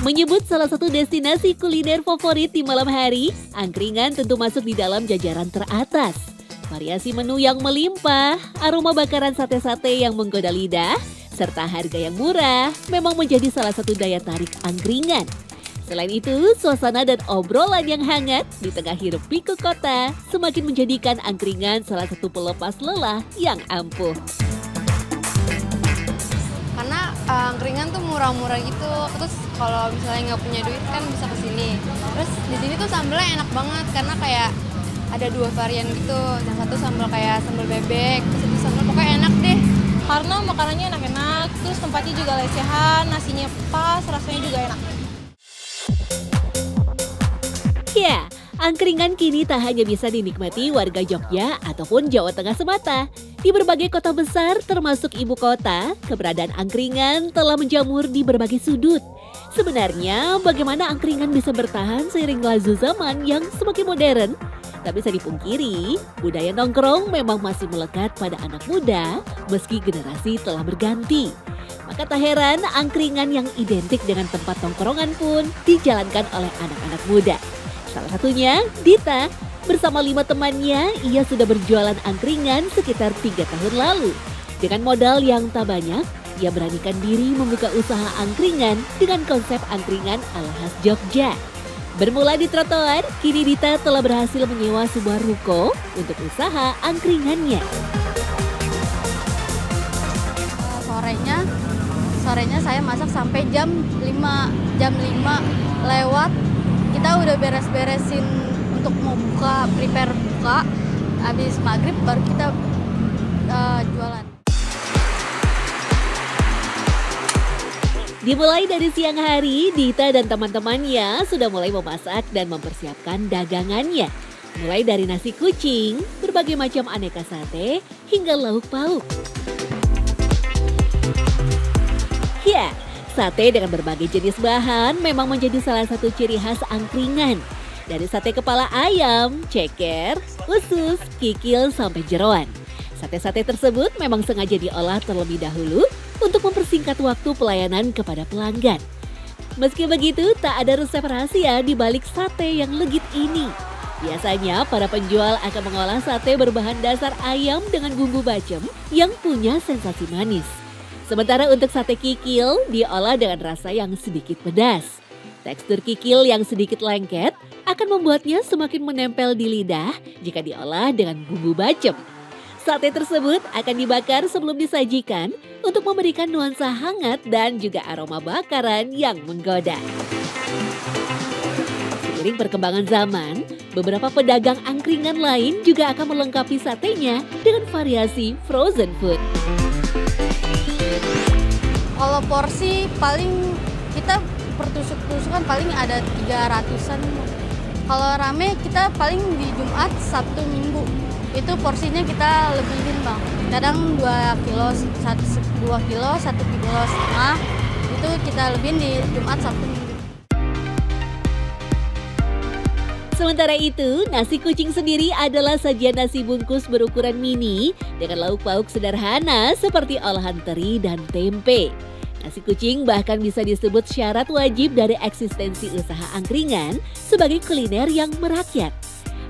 Menyebut salah satu destinasi kuliner favorit di malam hari, angkringan tentu masuk di dalam jajaran teratas. Variasi menu yang melimpah, aroma bakaran sate-sate yang menggoda lidah, serta harga yang murah memang menjadi salah satu daya tarik angkringan. Selain itu, suasana dan obrolan yang hangat di tengah hiruk pikuk kota semakin menjadikan angkringan salah satu pelepas lelah yang ampuh. Karena angkringan tuh murah-murah gitu, terus kalau misalnya nggak punya duit kan bisa kesini. Terus di sini tuh sambelnya enak banget karena kayak ada 2 varian gitu. Yang satu sambal kayak sambal bebek, terus itu sambal pokoknya enak deh. Karena makanannya enak-enak, terus tempatnya juga lesehan, nasinya pas, rasanya juga enak. Ya, angkringan kini tak hanya bisa dinikmati warga Jogja ataupun Jawa Tengah semata. Di berbagai kota besar termasuk ibu kota, keberadaan angkringan telah menjamur di berbagai sudut. Sebenarnya bagaimana angkringan bisa bertahan seiring laju zaman yang semakin modern? Tak bisa dipungkiri, budaya nongkrong memang masih melekat pada anak muda meski generasi telah berganti. Maka tak heran angkringan yang identik dengan tempat nongkrongan pun dijalankan oleh anak-anak muda. Salah satunya Dita. Bersama 5 temannya, ia sudah berjualan angkringan sekitar 3 tahun lalu. Dengan modal yang tak banyak, ia beranikan diri membuka usaha angkringan dengan konsep angkringan ala khas Jogja. Bermula di trotoar, kini Dita telah berhasil menyewa sebuah ruko untuk usaha angkringannya. Sorenya saya masak sampai jam 5 lewat. Kita udah beres-beresin untuk mau prepare buka. Habis maghrib baru kita jualan. Dimulai dari siang hari, Dita dan teman-temannya sudah mulai memasak dan mempersiapkan dagangannya. Mulai dari nasi kucing, berbagai macam aneka sate, hingga lauk pauk. Ya, sate dengan berbagai jenis bahan memang menjadi salah satu ciri khas angkringan. Dari sate kepala ayam, ceker, usus, kikil, sampai jeroan. Sate-sate tersebut memang sengaja diolah terlebih dahulu untuk mempersingkat waktu pelayanan kepada pelanggan. Meski begitu, tak ada resep rahasia di balik sate yang legit ini. Biasanya para penjual akan mengolah sate berbahan dasar ayam dengan bumbu bacem yang punya sensasi manis. Sementara untuk sate kikil diolah dengan rasa yang sedikit pedas. Tekstur kikil yang sedikit lengket akan membuatnya semakin menempel di lidah jika diolah dengan bumbu bacem. Sate tersebut akan dibakar sebelum disajikan untuk memberikan nuansa hangat dan juga aroma bakaran yang menggoda. Seiring perkembangan zaman, beberapa pedagang angkringan lain juga akan melengkapi satenya dengan variasi frozen food. Kalau porsi paling kita pertusuk-tusukan paling ada 300-an. Kalau rame kita paling di Jumat, Sabtu, Minggu. Itu porsinya kita lebihin bang. Kadang 2 kilo, 2 kilo, 1,5 kilo. Itu kita lebihin di Jumat, Sabtu, Minggu. Sementara itu, nasi kucing sendiri adalah sajian nasi bungkus berukuran mini dengan lauk pauk sederhana seperti olahan teri dan tempe. Nasi kucing bahkan bisa disebut syarat wajib dari eksistensi usaha angkringan sebagai kuliner yang merakyat.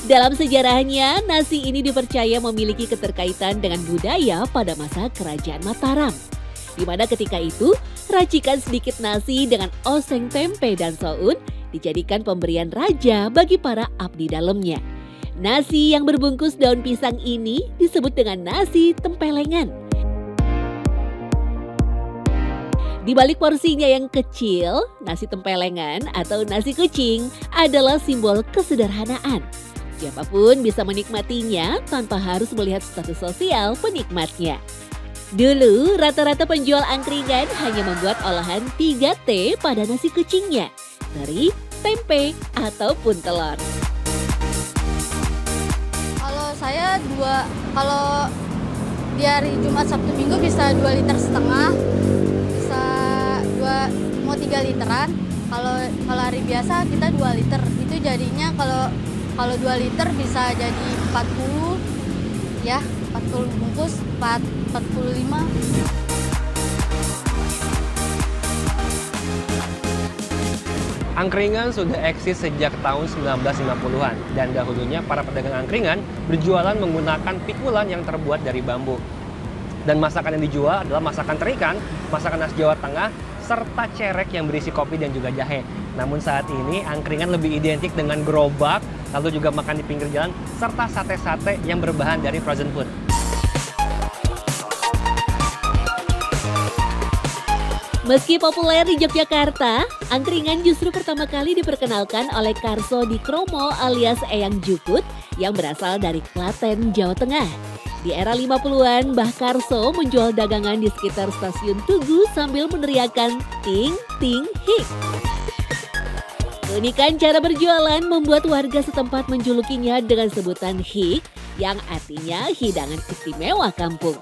Dalam sejarahnya, nasi ini dipercaya memiliki keterkaitan dengan budaya pada masa Kerajaan Mataram. Di mana ketika itu, racikan sedikit nasi dengan oseng tempe dan soun dijadikan pemberian raja bagi para abdi dalamnya. Nasi yang berbungkus daun pisang ini disebut dengan nasi tempelengan. Di balik porsinya yang kecil, nasi tempelengan atau nasi kucing adalah simbol kesederhanaan. Siapapun bisa menikmatinya tanpa harus melihat status sosial penikmatnya. Dulu, rata-rata penjual angkringan hanya membuat olahan 3T pada nasi kucingnya, teri, tempe, ataupun telur. Kalau saya kalau di hari Jumat, Sabtu, Minggu bisa 2,5 liter, bisa 3 literan. Kalau hari biasa kita 2 liter. Itu jadinya kalau 2 liter bisa jadi 40 ya, 40 bungkus, 45. Angkringan sudah eksis sejak tahun 1950-an dan dahulunya para pedagang angkringan berjualan menggunakan pikulan yang terbuat dari bambu. Dan masakan yang dijual adalah masakan terikan, masakan khas Jawa Tengah, serta cerek yang berisi kopi dan juga jahe. Namun saat ini angkringan lebih identik dengan gerobak, lalu juga makan di pinggir jalan, serta sate-sate yang berbahan dari frozen food. Meski populer di Yogyakarta, angkringan justru pertama kali diperkenalkan oleh Karso Dikromo alias Eyang Jukut yang berasal dari Klaten, Jawa Tengah. Di era 50-an, Mbah Karso menjual dagangan di sekitar stasiun Tugu sambil meneriakkan ting ting hik. Keunikan cara berjualan membuat warga setempat menjulukinya dengan sebutan hik yang artinya hidangan istimewa kampung.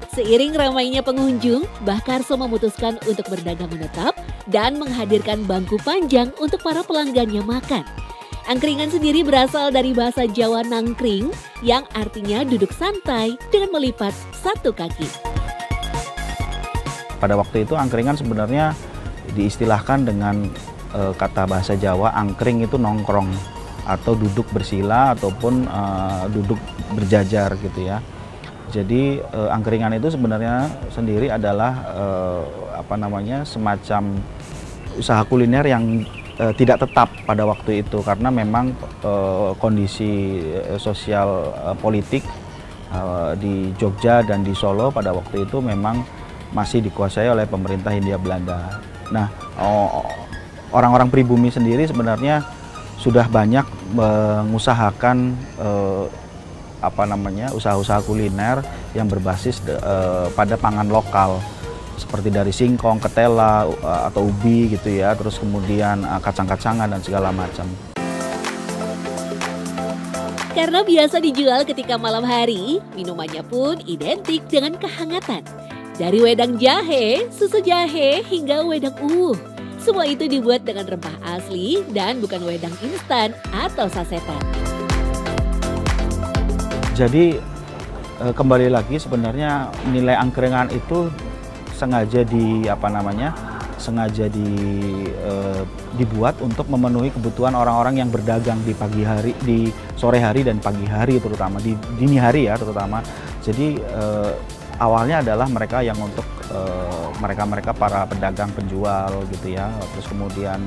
Seiring ramainya pengunjung, Mbah Karso memutuskan untuk berdagang menetap dan menghadirkan bangku panjang untuk para pelanggannya makan. Angkringan sendiri berasal dari bahasa Jawa nangkring yang artinya duduk santai dengan melipat satu kaki. Pada waktu itu angkringan sebenarnya diistilahkan dengan kata bahasa Jawa angkring itu nongkrong atau duduk bersila ataupun duduk berjajar gitu ya. Jadi angkringan itu sebenarnya sendiri adalah semacam usaha kuliner yang tidak tetap pada waktu itu karena memang kondisi sosial politik di Jogja dan di Solo pada waktu itu memang masih dikuasai oleh pemerintah Hindia Belanda. Nah, orang-orang pribumi sendiri sebenarnya sudah banyak mengusahakan usaha-usaha kuliner yang berbasis pada pangan lokal seperti dari singkong, ketela atau ubi gitu ya, terus kemudian kacang-kacangan dan segala macam. Karena biasa dijual ketika malam hari, minumannya pun identik dengan kehangatan. Dari wedang jahe, susu jahe, hingga wedang uwuh. Semua itu dibuat dengan rempah asli dan bukan wedang instan atau sasetan. Jadi kembali lagi sebenarnya nilai angkringan itu sengaja dibuat untuk memenuhi kebutuhan orang-orang yang berdagang di pagi hari, di sore hari dan pagi hari terutama di dini hari ya terutama. Jadi awalnya adalah mereka yang untuk mereka para pedagang penjual gitu ya, terus kemudian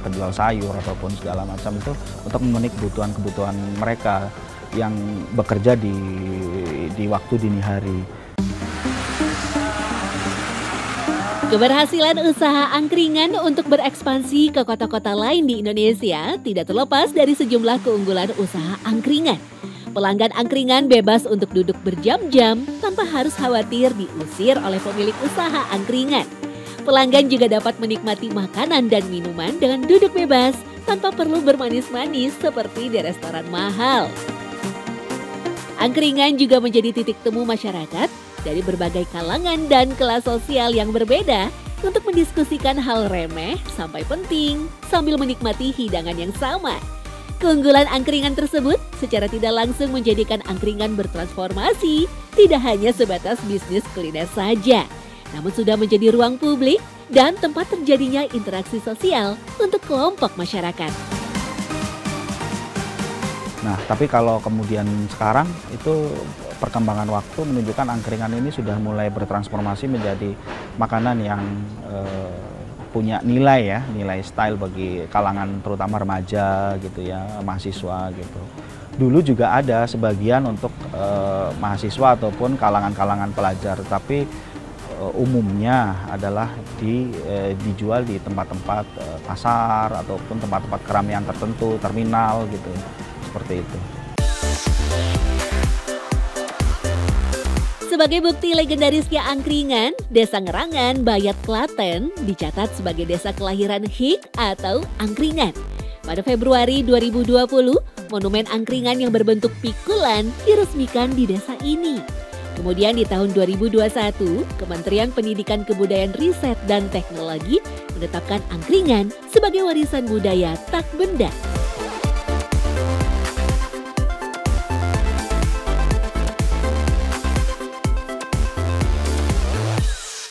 penjual sayur ataupun segala macam itu untuk memenuhi kebutuhan mereka yang bekerja di waktu dini hari. Keberhasilan usaha angkringan untuk berekspansi ke kota-kota lain di Indonesia tidak terlepas dari sejumlah keunggulan usaha angkringan. Pelanggan angkringan bebas untuk duduk berjam-jam tanpa harus khawatir diusir oleh pemilik usaha angkringan. Pelanggan juga dapat menikmati makanan dan minuman dengan duduk bebas tanpa perlu bermanis-manis seperti di restoran mahal. Angkringan juga menjadi titik temu masyarakat dari berbagai kalangan dan kelas sosial yang berbeda untuk mendiskusikan hal remeh sampai penting sambil menikmati hidangan yang sama. Keunggulan angkringan tersebut secara tidak langsung menjadikan angkringan bertransformasi tidak hanya sebatas bisnis kuliner saja, namun sudah menjadi ruang publik dan tempat terjadinya interaksi sosial untuk kelompok masyarakat. Nah, tapi kalau kemudian sekarang itu perkembangan waktu menunjukkan angkringan ini sudah mulai bertransformasi menjadi makanan yang punya nilai ya, nilai style bagi kalangan terutama remaja gitu ya, mahasiswa gitu. Dulu juga ada sebagian untuk mahasiswa ataupun kalangan-kalangan pelajar, tapi umumnya adalah dijual di tempat-tempat pasar ataupun tempat-tempat keramaian tertentu, terminal gitu. Seperti itu. Sebagai bukti legendarisnya angkringan, Desa Ngerangan, Bayat, Klaten dicatat sebagai desa kelahiran hik atau angkringan. Pada Februari 2020, monumen angkringan yang berbentuk pikulan diresmikan di desa ini. Kemudian di tahun 2021, Kementerian Pendidikan Kebudayaan Riset dan Teknologi menetapkan angkringan sebagai warisan budaya tak benda.